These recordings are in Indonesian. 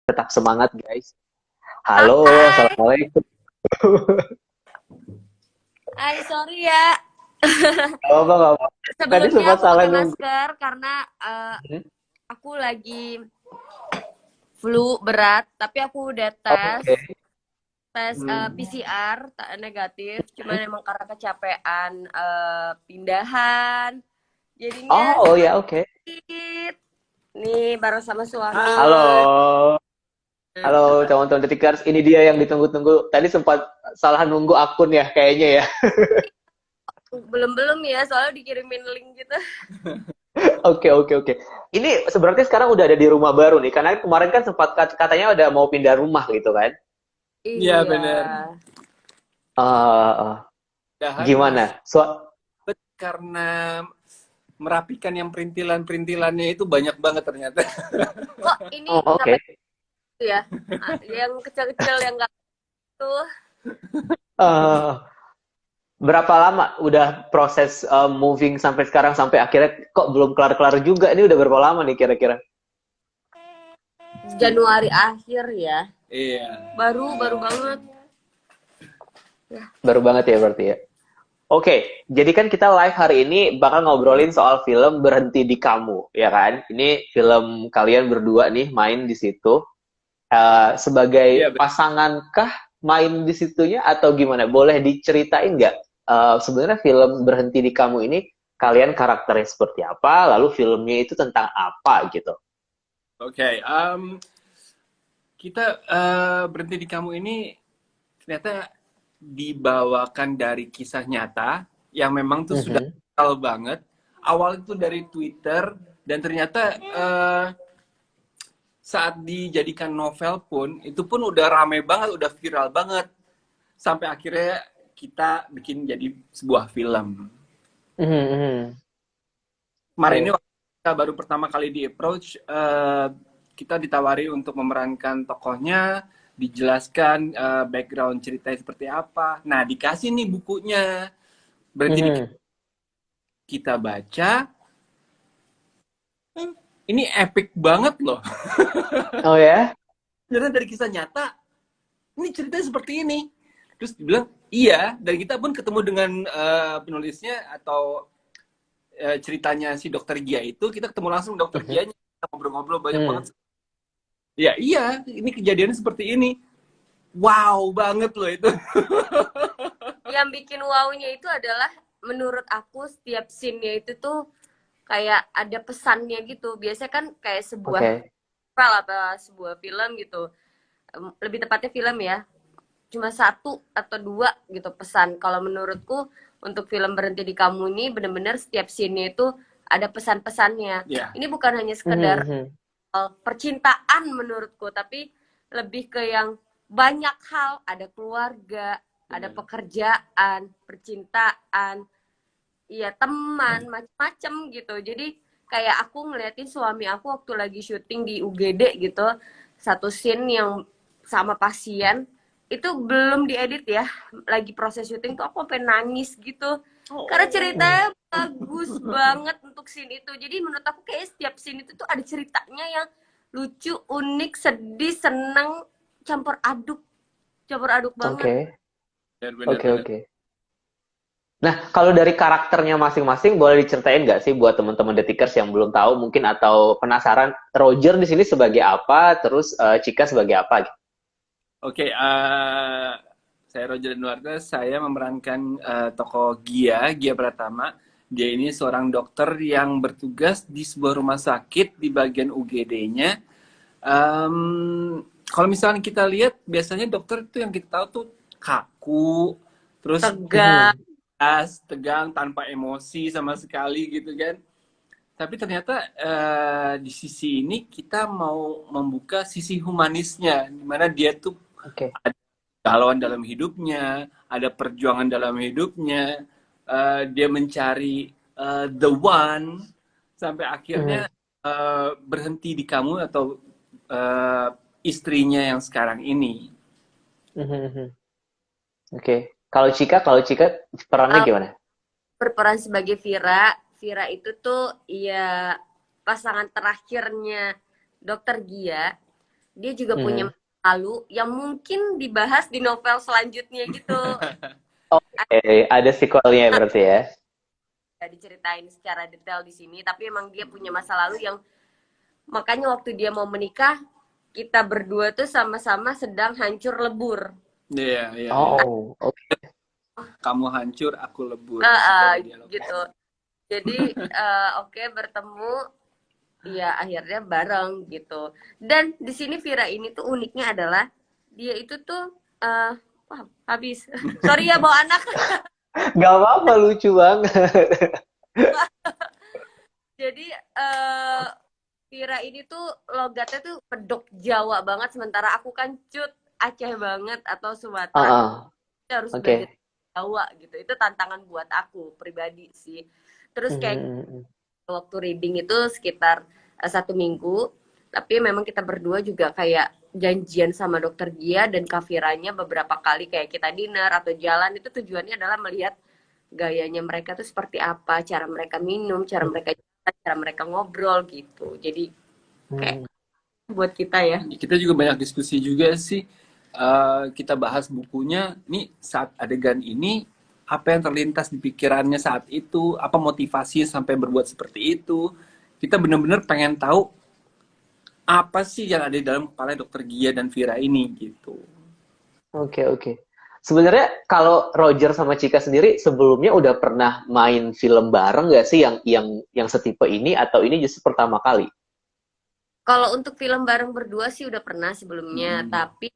Tetap semangat guys. Halo, Hai, assalamualaikum. hai, sorry ya. Gak apa gak apa. Tadi Sebelumnya sempat aku salah pakai nunggu. masker karena Hmm? aku lagi flu berat, tapi aku udah tes Oke. tes PCR tak negatif, cuman emang karena kecapean pindahan, jadinya Oh ya, oke. sakit. Nih bareng sama suami. Halo. Halo teman-teman Detikers, ini dia yang ditunggu-tunggu. Tadi sempat salah nunggu akun ya kayaknya ya. Belum-belum ya, soalnya dikirimin link gitu. Oke, oke, oke. Ini sebenarnya sekarang udah ada di rumah baru nih, karena kemarin kan sempat katanya udah mau pindah rumah gitu kan. Iya Iya. bener. Eh, eh, Dahan masih gimana? karena merapikan yang perintilan-perintilannya itu banyak banget ternyata. Kok ini Oh, sampai oke. gitu ya? Yang kecil-kecil yang enggak tuh. Eh, Berapa lama udah proses moving sampai sekarang sampai akhirnya kok belum kelar-kelar juga? Ini udah berapa lama nih kira-kira? Januari akhir ya. Iya. Baru baru banget. Ya. Baru banget ya berarti ya. Oke, jadi kan kita live hari ini bakal ngobrolin soal film Berhenti di Kamu, ya kan? Ini film kalian berdua nih main di situ. Iya, Sebagai pasangankah main di situnya atau gimana? Boleh diceritain nggak? Sebenarnya film Berhenti di Kamu ini kalian karakternya seperti apa? Lalu filmnya itu tentang apa gitu? oke. Kita berhenti di kamu ini ternyata dibawakan dari kisah nyata yang memang tuh sudah Mhm. viral banget. Awal itu dari Twitter dan ternyata saat dijadikan novel pun itu pun udah rame banget, udah viral banget sampai akhirnya kita bikin jadi sebuah film. Mhm, mhm. Kemarin ini Oke. waktu kita baru pertama kali di approach, kita ditawari untuk memerankan tokohnya, dijelaskan background ceritanya seperti apa. Nah, dikasih nih bukunya. Berarti Mhm. kita baca, ini epic banget loh. Oh ya? Ternyata dari kisah nyata, ini ceritanya seperti ini. Terus dibilang, iya, dan kita pun ketemu dengan penulisnya atau ceritanya si dokter Gia itu, kita ketemu langsung dokter Mhm. Gianya, kita ngobrol-ngobrol banyak banget. Hmm. Ya iya, ini kejadiannya seperti ini. Wow banget loh itu. Yang bikin wow-nya itu adalah menurut aku setiap scene-nya itu tuh kayak ada pesannya gitu. Biasanya kan kayak sebuah Oke. novel apa sebuah film gitu. Lebih tepatnya film ya. Cuma satu atau dua gitu pesan. Kalau menurutku untuk film Berhenti di Kamu ini bener-bener setiap scene-nya itu ada pesan-pesannya. Ya, Ini bukan hanya Mhm, sekedar mhm. percintaan menurutku, tapi lebih ke yang banyak hal, ada keluarga, ada benar. pekerjaan, percintaan, iya teman, macam-macam gitu. Jadi kayak aku ngeliatin suami aku waktu lagi syuting di UGD gitu, satu scene yang sama pasien itu belum diedit ya, lagi proses syuting tuh aku sampai nangis gitu. Karena Hmm. ceritanya bagus banget untuk scene itu. Jadi menurut aku kayak setiap scene itu tuh ada ceritanya yang lucu, unik, sedih, seneng, campur aduk, campur aduk banget. Oke. Benar, benar, Oke, benar. oke. Nah, kalau dari karakternya masing-masing boleh diceritain nggak sih buat teman-teman Detikers yang belum tahu mungkin atau penasaran Roger di sini sebagai apa, terus Cika sebagai apa gitu. Oke, saya Roger Danuarta, saya memerankan tokoh Gia Pratama. Dia ini seorang dokter yang bertugas di sebuah rumah sakit di bagian UGD-nya. Kalau misalnya kita lihat, biasanya dokter itu yang kita tahu tuh kaku, terus Tegang. Mhm. tegang, tanpa emosi sama sekali gitu kan. Tapi ternyata di sisi ini kita mau membuka sisi humanisnya, di mana dia tuh Oke. ada kegalauan dalam hidupnya, ada perjuangan dalam hidupnya, dia mencari the one sampai akhirnya Mhm. berhenti di kamu atau eh, istrinya yang sekarang ini. Mhm, mhm. Oke. Kalau Cika perannya Uh, gimana? berperan sebagai Vira. Vira itu tuh ya pasangan terakhirnya Dokter Gia. dia juga punya lalu yang mungkin dibahas di novel selanjutnya gitu. Oke, ada sequelnya berarti ya. Gak diceritain secara detail di sini, tapi emang dia punya masa lalu yang makanya waktu dia mau menikah, kita berdua tuh sama-sama sedang hancur lebur. Iya, iya, iya. Oh, oke. Kamu hancur, aku lebur. Gitu. Jadi oke, bertemu, ya akhirnya bareng gitu. Dan di sini Vira ini tuh uniknya adalah dia itu tuh wah, habis. Sorry ya bawa anak. Gak apa-apa, lucu banget. Jadi Vira ini tuh logatnya tuh pedok Jawa banget, sementara aku kan cut Aceh banget atau Sumatera. Kita harus belajar Jawa gitu. Itu tantangan buat aku pribadi sih. Terus kayak waktu reading itu sekitar 1 minggu, tapi memang kita berdua juga kayak janjian sama dokter Gia dan Kaviranya beberapa kali kayak kita dinner atau jalan, itu tujuannya adalah melihat gayanya mereka tuh seperti apa, cara mereka minum, cara mereka jalan, cara mereka ngobrol gitu. Jadi kayak buat kita ya. Kita juga banyak diskusi juga sih. Kita bahas bukunya, nih saat adegan ini apa yang terlintas di pikirannya saat itu, apa motivasi sampai berbuat seperti itu. Kita benar-benar pengen tahu apa sih yang ada di dalam kepala Dokter Gia dan Vira ini gitu. Oke. Sebenarnya kalau Roger sama Cika sendiri sebelumnya udah pernah main film bareng nggak sih yang setipe ini, atau ini justru pertama kali? Kalau untuk film bareng berdua sih udah pernah sebelumnya, tapi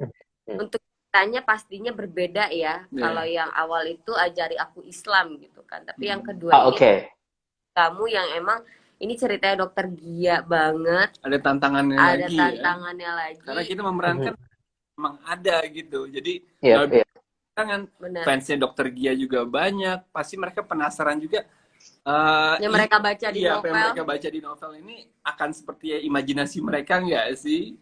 untuk ceritanya pastinya berbeda ya. Kalau yang awal itu Ajari Aku Islam gitu kan, tapi yang kedua ini kamu yang emang ini ceritanya Dokter Gia banget. Ada tantangannya lagi. Ada tantangannya lagi. Karena kita memerankan emang ada gitu. Jadi kan fansnya Dokter Gia juga banyak. Pasti mereka penasaran juga. Yang mereka baca di novel. Yang mereka baca di novel ini akan seperti imajinasi mereka nggak sih?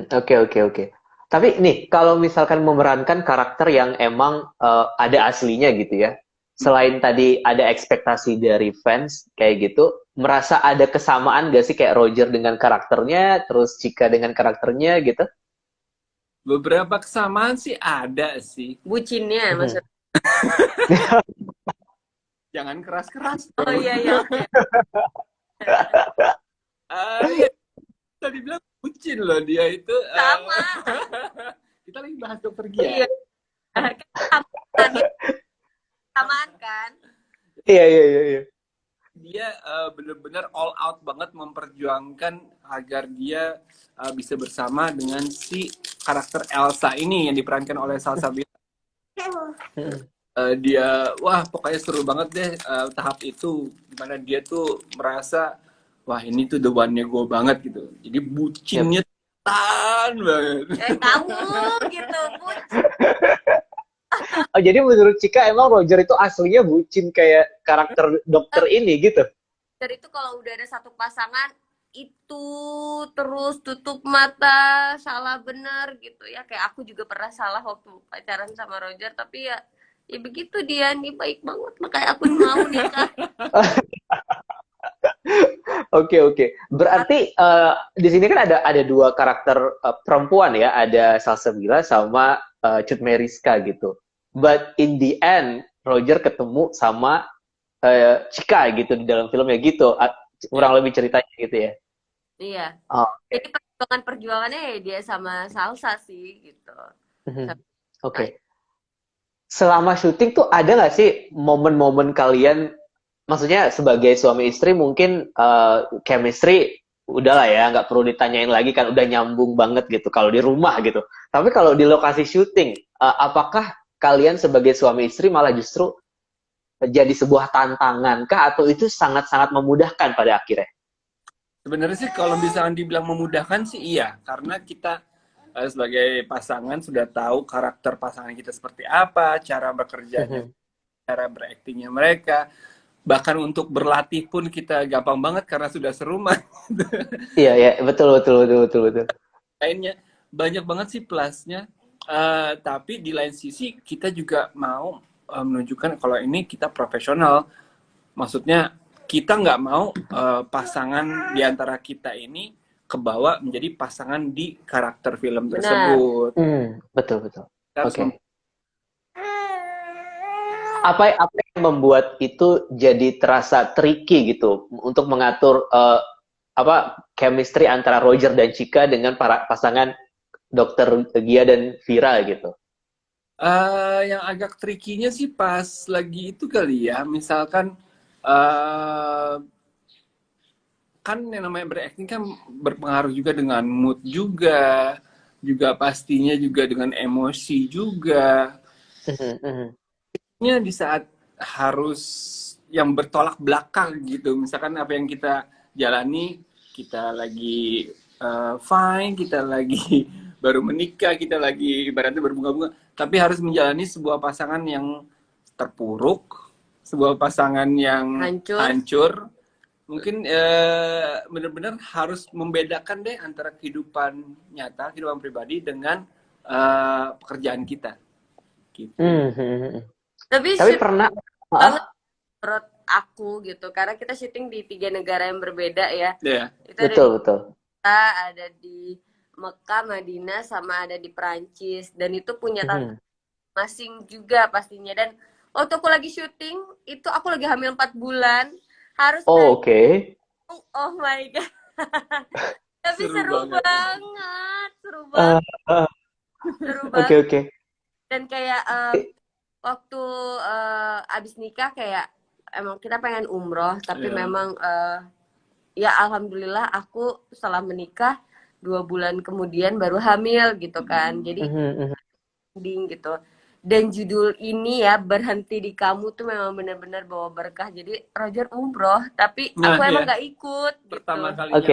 Oke. Tapi nih, kalau misalkan memerankan karakter yang emang ada aslinya gitu ya, selain tadi ada ekspektasi dari fans kayak gitu, merasa ada kesamaan gak sih kayak Roger dengan karakternya, terus Cika dengan karakternya gitu? Beberapa kesamaan sih ada sih. Bucinnya maksudnya. Jangan keras-keras. Oh iya. Tadi bilang bucin loh dia itu. Sama. Kita lagi bahas Dokter Gia. Samaan kan? Iya. Dia benar-benar all out banget memperjuangkan agar dia bisa bersama dengan si karakter Elsa ini yang diperankan oleh Salsabila. Dia pokoknya seru banget deh tahap itu, dimana dia tuh merasa wah ini tuh the one-nya gue banget gitu. Jadi bucinnya tan banget. Kamu gitu bucin. Oh, jadi menurut Cika emang Roger itu aslinya bucin kayak karakter dokter ini gitu? Dari itu kalau udah ada satu pasangan itu terus tutup mata, salah benar gitu ya. Kayak aku juga pernah salah waktu pacaran sama Roger, tapi ya begitu dia nih, baik banget, makanya aku mau nikah. Oke. Berarti di sini kan ada dua karakter perempuan ya, ada Salsabila sama Cut Meyriska gitu. But in the end, Roger ketemu sama Cika gitu di dalam filmnya gitu. Kurang lebih ceritanya gitu ya. Iya. Okay. Jadi perjuangannya ya dia sama Salsa sih gitu. Oke. Selama syuting tuh ada nggak sih momen-momen kalian, maksudnya sebagai suami istri mungkin chemistry udahlah ya, nggak perlu ditanyain lagi kan, udah nyambung banget gitu kalau di rumah gitu. Tapi kalau di lokasi syuting, apakah kalian sebagai suami istri malah justru jadi sebuah tantangan kah, atau itu sangat-sangat memudahkan pada akhirnya? Sebenarnya sih kalau misalnya dibilang memudahkan sih iya, karena kita sebagai pasangan sudah tahu karakter pasangan kita seperti apa, cara bekerjanya, cara beraktingnya mereka. Bahkan untuk berlatih pun kita gampang banget karena sudah serumah. Iya, betul. Lainnya banyak banget sih plusnya. Tapi di lain sisi kita juga mau menunjukkan kalau ini kita profesional. Maksudnya kita nggak mau pasangan di antara kita ini kebawa menjadi pasangan di karakter film Benar. tersebut. Betul betul. Kita harus Oke. Apa yang membuat itu jadi terasa tricky gitu untuk mengatur chemistry antara Roger dan Chika dengan para pasangan Dokter Gia dan Vira gitu. Yang agak tricky-nya sih pas lagi itu kali ya, misalkan kan yang namanya berakting kan berpengaruh juga dengan mood juga pastinya juga dengan emosi juga. Di saat harus yang bertolak belakang gitu, misalkan apa yang kita jalani, kita lagi fine, kita lagi baru menikah, kita lagi ibaratnya berbunga-bunga, tapi harus menjalani sebuah pasangan yang terpuruk, sebuah pasangan yang hancur. Mungkin benar-benar harus membedakan deh antara kehidupan nyata, kehidupan pribadi dengan pekerjaan kita gitu. Tapi pernah menurut aku gitu, karena kita syuting di 3 negara yang berbeda ya. Itu betul. Kita ada di Mekah, Madinah, sama ada di Perancis, dan itu punya tantangan masing juga pastinya. Dan waktu aku lagi syuting itu aku lagi hamil 4 bulan, harus Oke. Oh my god. Tapi seru banget. Seru banget. Oke. Dan kayak waktu abis nikah kayak emang kita pengen umroh, tapi memang ya alhamdulillah aku setelah menikah 2 bulan kemudian baru hamil gitu kan. Jadi ending gitu. Dan judul ini ya, Berhenti di Kamu, tuh memang benar-benar bawa berkah. Jadi Roger umroh, tapi aku emang gak ikut gitu. Pertama kalinya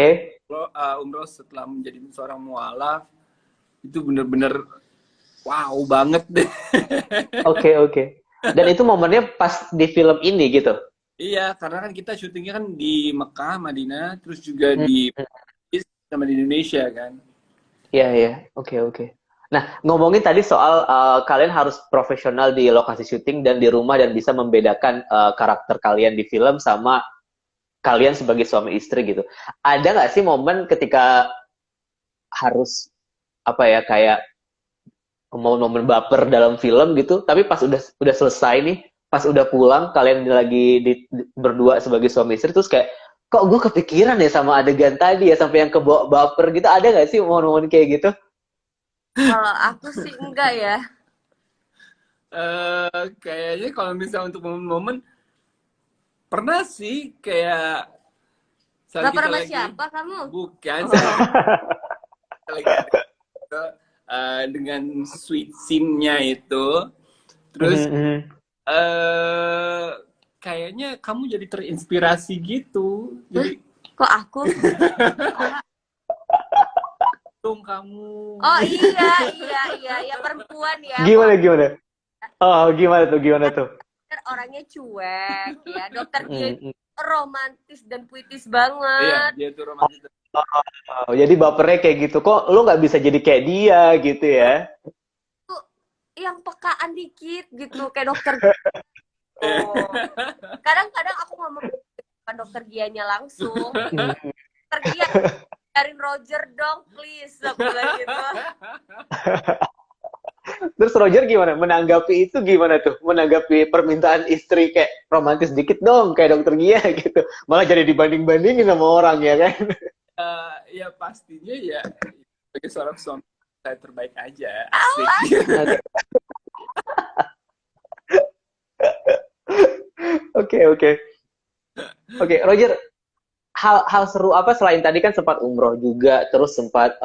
umroh setelah menjadi seorang mualaf itu benar-benar wow banget deh. Oke. Dan itu momennya pas di film ini gitu? Iya, karena kan kita syutingnya kan di Mekah, Madinah, terus juga di sama di Indonesia kan. Iya. Oke. Nah, ngomongin tadi soal kalian harus profesional di lokasi syuting dan di rumah dan bisa membedakan karakter kalian di film sama kalian sebagai suami istri gitu. Ada nggak sih momen ketika harus kayak momen baper dalam film gitu, tapi pas udah selesai nih, pas udah pulang kalian lagi berdua sebagai suami istri terus kayak kok gue kepikiran ya sama adegan tadi ya sampai yang kebawa baper gitu, ada nggak sih momen-momen kayak gitu? Kalau aku sih enggak ya. Kayaknya kalau misalnya untuk momen-momen pernah sih kayak Gak pernah sama siapa kamu? Bukan. Dengan sweet scene-nya itu. Terus kayaknya kamu jadi terinspirasi gitu. Jadi kok aku? dong kamu. Oh iya perempuan ya. Gimana? Oh, gimana tuh? Orangnya cuek ya. Dokter dia romantis dan puitis banget. Iya, dia tuh romantis. Oh, jadi bapernya kayak gitu. Kok lu nggak bisa jadi kayak dia gitu ya? Yang pekaan dikit gitu, kayak dokter. Kadang-kadang aku ngomong ke dokter Gianya langsung. Dokter Gia, cariin Roger dong, please. Aku bilang gitu. Terus Roger gimana? Menanggapi itu gimana tuh? Menanggapi permintaan istri kayak romantis dikit dong, kayak dokter Gia gitu. Malah jadi dibanding-bandingin sama orang ya kan? Ya pastinya ya sebagai seorang suami saya terbaik aja. Asik. Oke, Roger, hal seru apa selain tadi kan sempat umroh juga, terus sempat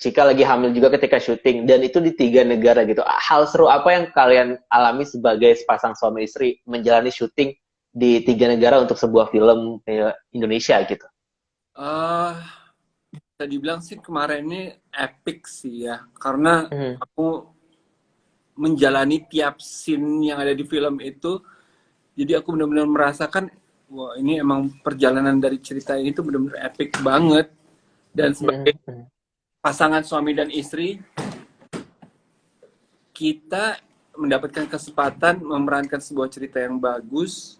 Cika lagi hamil juga ketika syuting, dan itu di 3 negara gitu. Hal seru apa yang kalian alami sebagai sepasang suami istri menjalani syuting di 3 negara untuk sebuah film Indonesia gitu? Bisa dibilang sih kemarin ini epic sih ya, karena aku menjalani tiap scene yang ada di film itu, jadi aku benar-benar merasakan wah ini emang perjalanan dari cerita ini tuh benar-benar epic banget. Dan sebagai pasangan suami dan istri, kita mendapatkan kesempatan memerankan sebuah cerita yang bagus.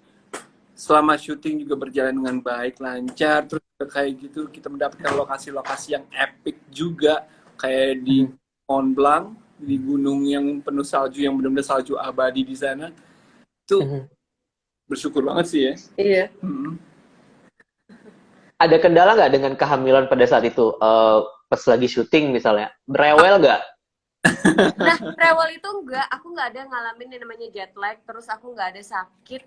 Selama syuting juga berjalan dengan baik, lancar. Terus kayak gitu, kita mendapatkan lokasi-lokasi yang epic juga, kayak di Mont Blanc, di gunung yang penuh salju, yang benar-benar salju abadi di sana. Itu bersyukur banget sih ya. Iya. Ada kendala nggak dengan kehamilan pada saat itu? Pas lagi syuting misalnya, rewel nggak? Nah, rewel itu enggak, aku nggak ada ngalamin yang namanya jet lag, terus aku nggak ada sakit,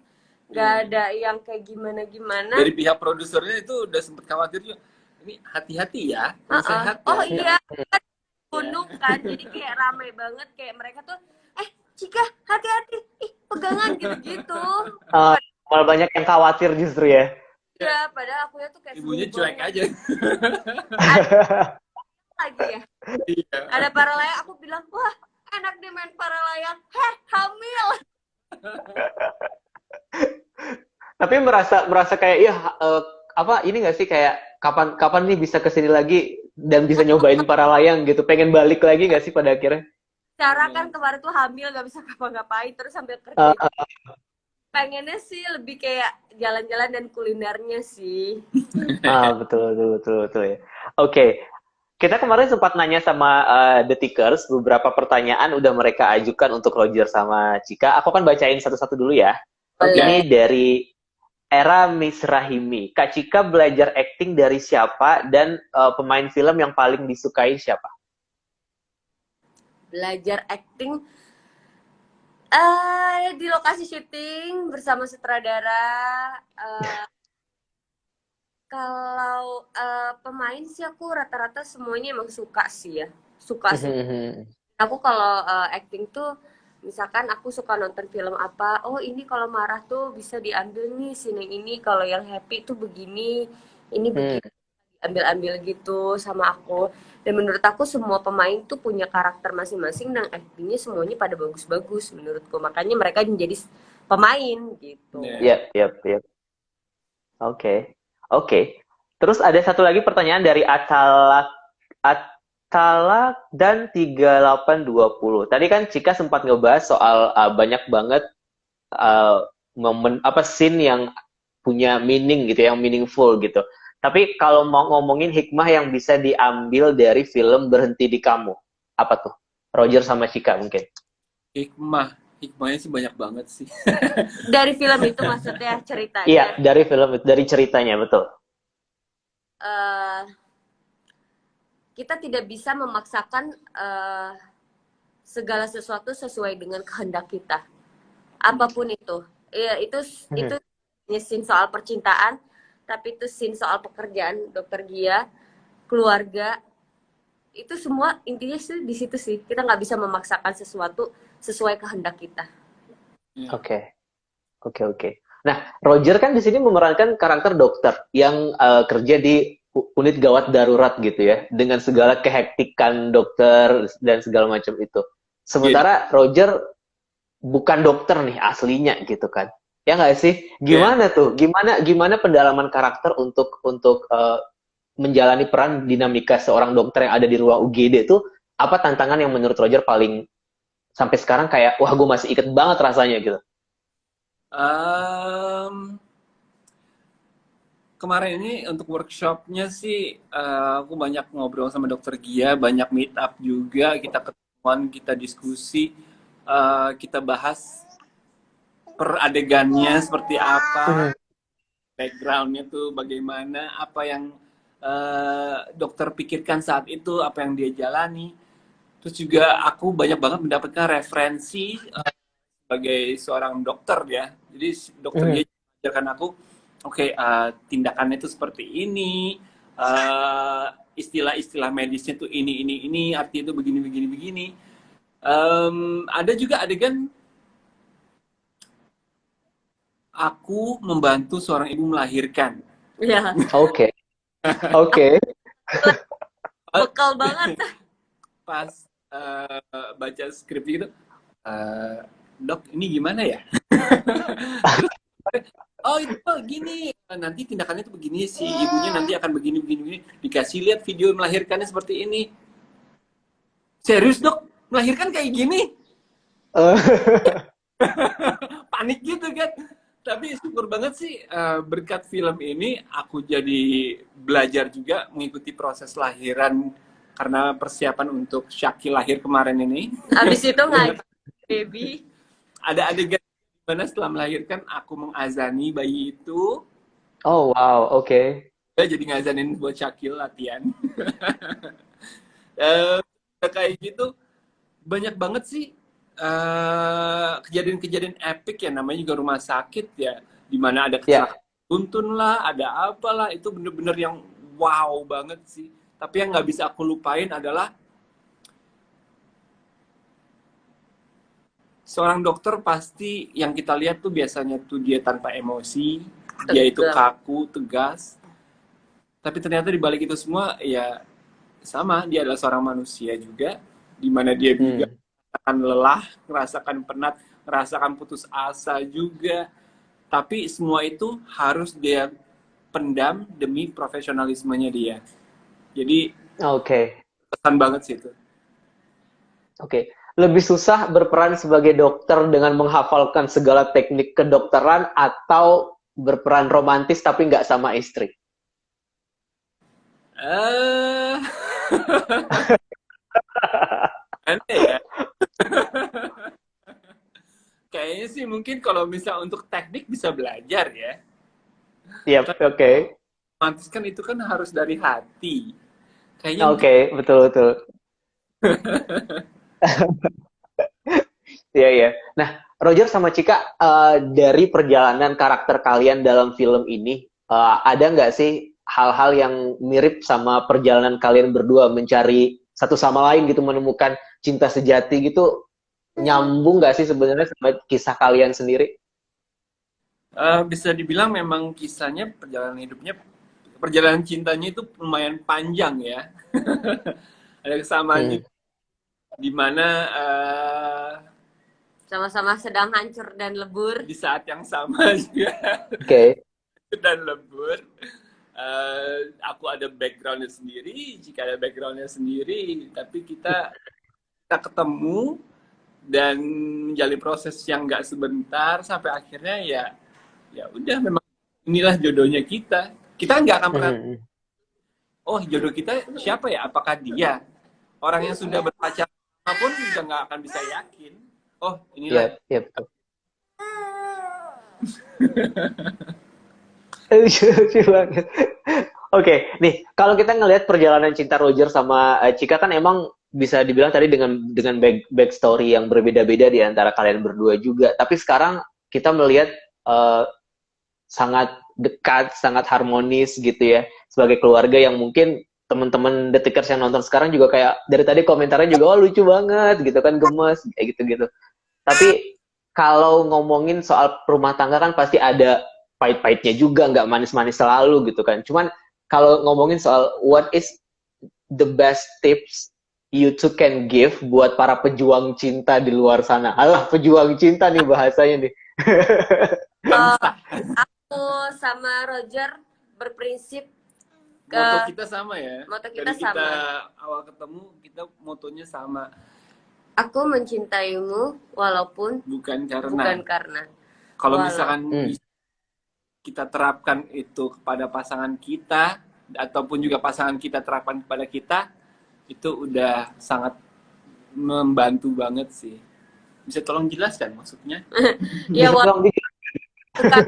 nggak ada yang kayak gimana-gimana. Dari pihak produsernya itu udah sempet khawatir juga, ini hati-hati ya, sehat ya. Oh iya, kan gunung kan, jadi kayak ramai banget, kayak mereka tuh, Cika, hati-hati, ih pegangan gitu-gitu. Malah banyak yang khawatir justru ya. Iya, padahal aku ya tuh kayak Ibunya cuek aja. Lagi ya. Iya. Ada para layang, aku bilang, wah enak deh main para layang, hamil. Tapi merasa kayak ya apa ini nggak sih kayak kapan nih bisa kesini lagi dan bisa nyobain para layang gitu, pengen balik lagi nggak sih pada akhirnya? Cara kan kemarin tuh hamil gak bisa ngapa-ngapain terus sambil kerja. Pengennya sih lebih kayak jalan-jalan dan kulinernya sih. Betul ya. Oke. Kita kemarin sempat nanya sama The Tickers, beberapa pertanyaan udah mereka ajukan untuk Roger sama Cika. Aku akan bacain satu-satu dulu ya. Ini dari Era Miss Rahimi. Kak Cika belajar acting dari siapa dan pemain film yang paling disukai siapa? Belajar acting di lokasi syuting bersama sutradara. Kalau pemain sih aku rata-rata semuanya emang suka sih ya. Suka sih. Aku kalau acting tuh misalkan aku suka nonton film apa, oh ini kalau marah tuh bisa diambil nih scene yang ini, kalau yang happy tuh begini, ini begini, ambil-ambil gitu sama aku. Dan menurut aku semua pemain tuh punya karakter masing-masing dan actingnya semuanya pada bagus-bagus menurutku. Makanya mereka menjadi pemain gitu. Yep. Oke. Terus ada satu lagi pertanyaan dari Atalak dan 3820. Tadi kan Cika sempat ngebahas soal banyak banget momen scene yang punya meaning gitu, yang meaningful gitu. Tapi kalau mau ngomongin hikmah yang bisa diambil dari film Berhenti di Kamu, apa tuh? Roger sama Cika mungkin. Hikmahnya sih banyak banget sih. Dari film itu maksudnya ceritanya? Iya, dari film itu, dari ceritanya, betul. Kita tidak bisa memaksakan segala sesuatu sesuai dengan kehendak kita. Apapun itu. Ya, itu scene soal percintaan, tapi itu scene soal pekerjaan Dokter Gia, keluarga, itu semua intinya sih di situ sih. Kita nggak bisa memaksakan sesuatu sesuai kehendak kita. Oke. Nah, Roger kan di sini memerankan karakter dokter yang kerja di unit gawat darurat gitu ya, dengan segala kehektikan dokter dan segala macam itu. Sementara Roger bukan dokter nih aslinya gitu kan. Ya nggak sih? Gimana tuh? Gimana pendalaman karakter untuk menjalani peran dinamika seorang dokter yang ada di ruang UGD itu? Apa tantangan yang menurut Roger paling sampai sekarang kayak wah gue masih inget banget rasanya gitu? Kemarin ini untuk workshopnya sih aku banyak ngobrol sama Dokter Gia, banyak meet up juga, kita ketemuan, kita diskusi, kita bahas per adegannya seperti apa, backgroundnya tuh bagaimana, apa yang dokter pikirkan saat itu, apa yang dia jalani. Terus juga aku banyak banget mendapatkan referensi sebagai seorang dokter ya. Jadi dokternya mengajarkan aku, oke, tindakannya itu seperti ini, istilah-istilah medisnya tuh ini, artinya itu begini. Ada juga adegan aku membantu seorang ibu melahirkan. Iya. Oke. Bekal banget. Pas baca skrip gitu, dok ini gimana ya? Oh itu gini, nanti tindakannya itu begini, si ibunya nanti akan begini. Dikasih lihat video melahirkannya seperti ini. Serius dok, melahirkan kayak gini? Panik gitu kan. Tapi syukur banget sih berkat film ini aku jadi belajar juga mengikuti proses lahiran karena persiapan untuk Syakil lahir kemarin ini. Abis itu ngaji baby. Ada adegan di mana setelah melahirkan aku mengazani bayi itu, Oh wow, oke. ya jadi ngazanin buat Syakil latihan. Eh, kayak gitu banyak banget sih kejadian-kejadian epic ya, namanya juga rumah sakit ya, dimana ada Ya, kecelakaan tuntun lah, ada apalah, itu bener-bener yang wow banget sih. Tapi yang nggak bisa aku lupain adalah seorang dokter pasti yang kita lihat tuh biasanya tuh dia tanpa emosi, dia itu Tegang. kaku, tegas. Tapi ternyata di balik itu semua ya sama, dia adalah seorang manusia juga, di mana dia juga hmm, merasakan lelah, merasakan penat, merasakan putus asa juga. Tapi semua itu harus dia pendam demi profesionalismenya dia. Jadi oke. pesan banget sih itu. Oke. Lebih susah berperan sebagai dokter dengan menghafalkan segala teknik kedokteran atau berperan romantis tapi nggak sama istri? Eh, aneh ya. Kayaknya sih mungkin kalau misal untuk teknik bisa belajar ya. Iya, oke. Romantis kan itu kan harus dari hati. Kayaknya mungkin Oke, betul betul. Iya, iya. Nah, Roger sama Cika, dari perjalanan karakter kalian dalam film ini, ada nggak sih hal-hal yang mirip sama perjalanan kalian berdua mencari satu sama lain gitu, menemukan cinta sejati gitu, nyambung nggak sih sebenarnya sama kisah kalian sendiri? bisa dibilang memang kisahnya perjalanan hidupnya, perjalanan cintanya itu lumayan panjang ya. Ada kesamaan Hmm, juga di mana Sama-sama sedang hancur dan lebur. di saat yang sama juga oke. dan lebur. Aku ada backgroundnya sendiri, jika ada backgroundnya sendiri, tapi kita ketemu dan menjalin proses yang nggak sebentar sampai akhirnya ya ya udah, memang inilah jodohnya kita. Kita nggak akan pernah, Hmm, oh jodoh kita siapa ya? Apakah dia? Orang yang sudah berpacaran pun juga nggak akan bisa yakin. Oh inilah. iya, iya betul. Lucu banget. Oke, nih kalau kita ngelihat perjalanan cinta Roger sama Cika kan emang bisa dibilang tadi dengan backstory yang berbeda-beda di antara kalian berdua juga. Tapi sekarang kita melihat eh, sangat dekat, sangat harmonis gitu ya sebagai keluarga yang mungkin teman-teman detikers yang nonton sekarang juga kayak dari tadi komentarnya juga oh lucu banget gitu kan, gemes kayak gitu-gitu. Tapi kalau ngomongin soal rumah tangga kan pasti ada pahit-pahitnya juga, nggak manis-manis selalu gitu kan. Cuman kalau ngomongin soal what is the best tips you two can give buat para pejuang cinta di luar sana. Alah, pejuang cinta nih bahasanya nih. Eh, Bangsa. aku sama Roger berprinsip ke Moto kita sama ya. moto kita Dari kita sama. awal ketemu, kita motonya sama. Aku mencintaimu walaupun Bukan karena. bukan karena. Kalau Walau. misalkan Hmm. kita terapkan itu kepada pasangan kita, ataupun juga pasangan kita terapkan kepada kita, itu udah sangat membantu banget sih. Bisa tolong jelaskan maksudnya? Ya Bisa tolong bukan,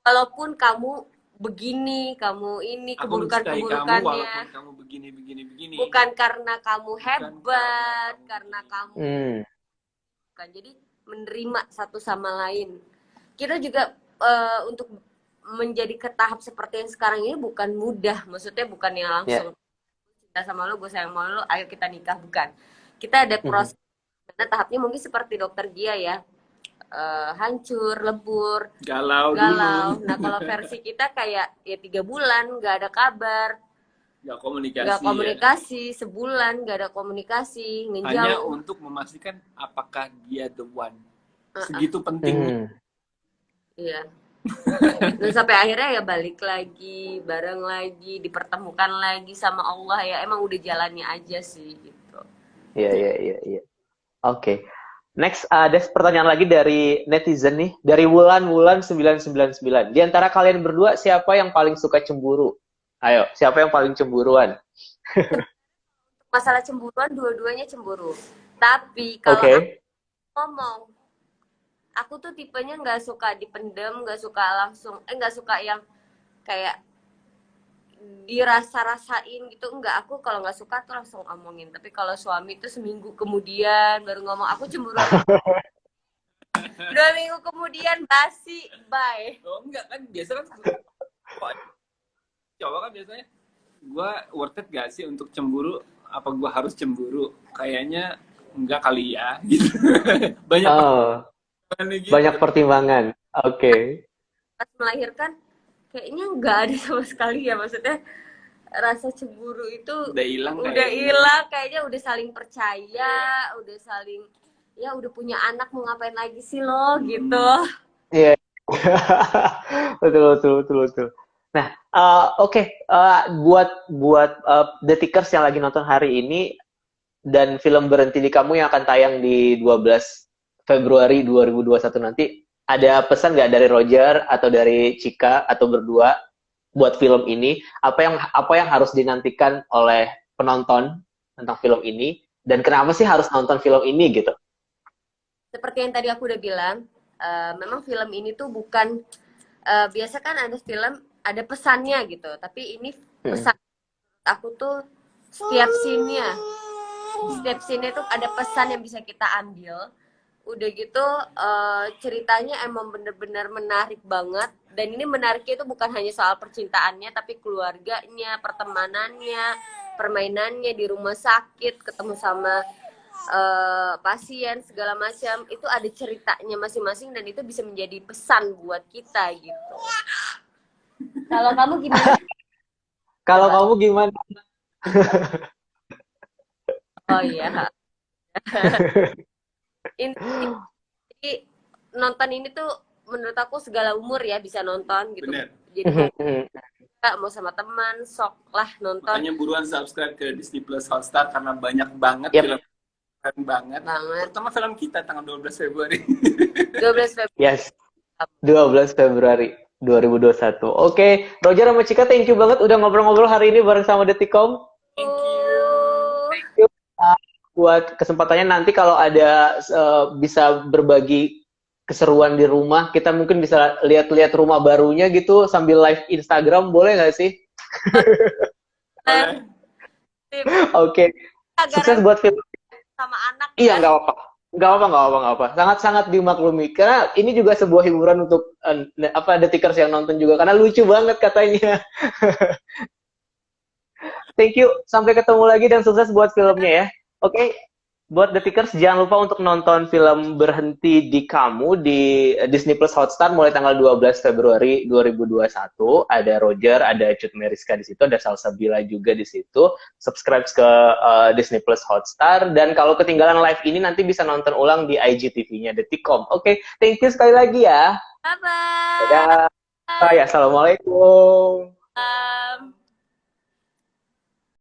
walaupun kamu begini, kamu ini Aku mencintai kamu keburukan-keburukannya. walaupun kamu begini, begini, begini. Bukan karena kamu Bukan hebat, karena karena kamu Hmm. kan. Jadi menerima satu sama lain. Kita juga untuk menjadi ke tahap seperti yang sekarang ini bukan mudah. Maksudnya bukan yang Ya. langsung cinta sama lo, gue sayang sama lo, ayo kita nikah, bukan. Kita ada proses. Karena tahapnya mungkin seperti dokter Gia ya. Hancur, lebur, galau galau. dulu. Nah kalau versi kita kayak ya 3 bulan nggak ada kabar, Nggak komunikasi, nggak ya. komunikasi, sebulan nggak ada komunikasi, Hanya ngejauh. untuk memastikan apakah dia the one. Segitu pentingnya. Iya. Dan sampai akhirnya ya balik lagi, bareng lagi, dipertemukan lagi sama Allah ya. Emang udah jalannya aja sih gitu. Iya, iya, iya, iya. Oke. Next, ada pertanyaan lagi dari netizen nih, dari Wulan 999. Di antara kalian berdua, siapa yang paling suka cemburu? Ayo, siapa yang paling cemburuan? Masalah cemburuan, dua-duanya cemburu. Tapi Oke. kalau aku ngomong, aku tuh tipenya nggak suka dipendem, nggak suka langsung, nggak suka yang kayak dirasa-rasain gitu. Enggak, aku kalau nggak suka tuh langsung omongin. Tapi kalau suami tuh seminggu kemudian baru ngomong, aku cemburu. 2 minggu kemudian basi, bye. Oh enggak kan, biasa kan cowok kan biasanya, gue worth it gak sih untuk cemburu? Apa gue harus cemburu? Kayaknya enggak kali ya, gitu. Banyak Oh, gitu. banyak pertimbangan. Oke. Pas melahirkan, kayaknya nggak ada sama sekali ya, maksudnya rasa cemburu itu Udah hilang udah hilang, kayaknya udah saling percaya, udah saling ya udah punya anak, mau ngapain lagi sih lo gitu. Iya. Betul. Nah, oke. Buat detikers yang lagi nonton hari ini dan film Berhenti di Kamu yang akan tayang di 12 Februari 2021 nanti, ada pesan nggak dari Roger atau dari Cika atau berdua buat film ini? Apa yang harus dinantikan oleh penonton tentang film ini, dan kenapa sih harus nonton film ini gitu? Seperti yang tadi aku udah bilang, memang film ini tuh bukan biasa kan ada film ada pesannya gitu, tapi ini pesan aku tuh setiap scene-nya tuh ada pesan yang bisa kita ambil. Udah gitu ceritanya emang bener-bener menarik banget, dan ini menariknya itu bukan hanya soal percintaannya, tapi keluarganya, pertemanannya, permainannya di rumah sakit, ketemu sama pasien segala macam, itu ada ceritanya masing-masing dan itu bisa menjadi pesan buat kita gitu. Kalau kamu gimana? Kalau kamu gimana? Oh iya. Jadi nonton ini tuh menurut aku segala umur ya bisa nonton gitu. Bener. Jadi mau sama teman, sok lah nonton. Makanya buruan subscribe ke Disney Plus Hotstar karena banyak banget film keren banget. Pertama film kita tanggal 12 Februari. 12 Februari. Yes. 12 Februari 2021. Oke, Roger sama Cika, thank you banget udah ngobrol-ngobrol hari ini bareng sama Detikom. Thank you. Thank you buat kesempatannya. Nanti kalau ada bisa berbagi keseruan di rumah, kita mungkin bisa lihat-lihat rumah barunya gitu sambil live Instagram, boleh nggak sih? Oke. Sukses buat film sama anak. Iya, nggak apa-apa. Sangat dimaklumi. Karena ini juga sebuah hiburan untuk detikers yang nonton juga. Karena lucu banget katanya. Thank you. Sampai ketemu lagi dan sukses buat filmnya ya. Oke. Buat detikers jangan lupa untuk nonton film Berhenti di Kamu di Disney Plus Hotstar mulai tanggal 12 Februari 2021. Ada Roger, ada Cut Meriska di situ, ada Salsabila juga di situ. Subscribe ke Disney Plus Hotstar, dan kalau ketinggalan live ini nanti bisa nonton ulang di IGTV-nya Detikom. Oke, thank you sekali lagi ya. Bye-bye. Dadah. Assalamualaikum.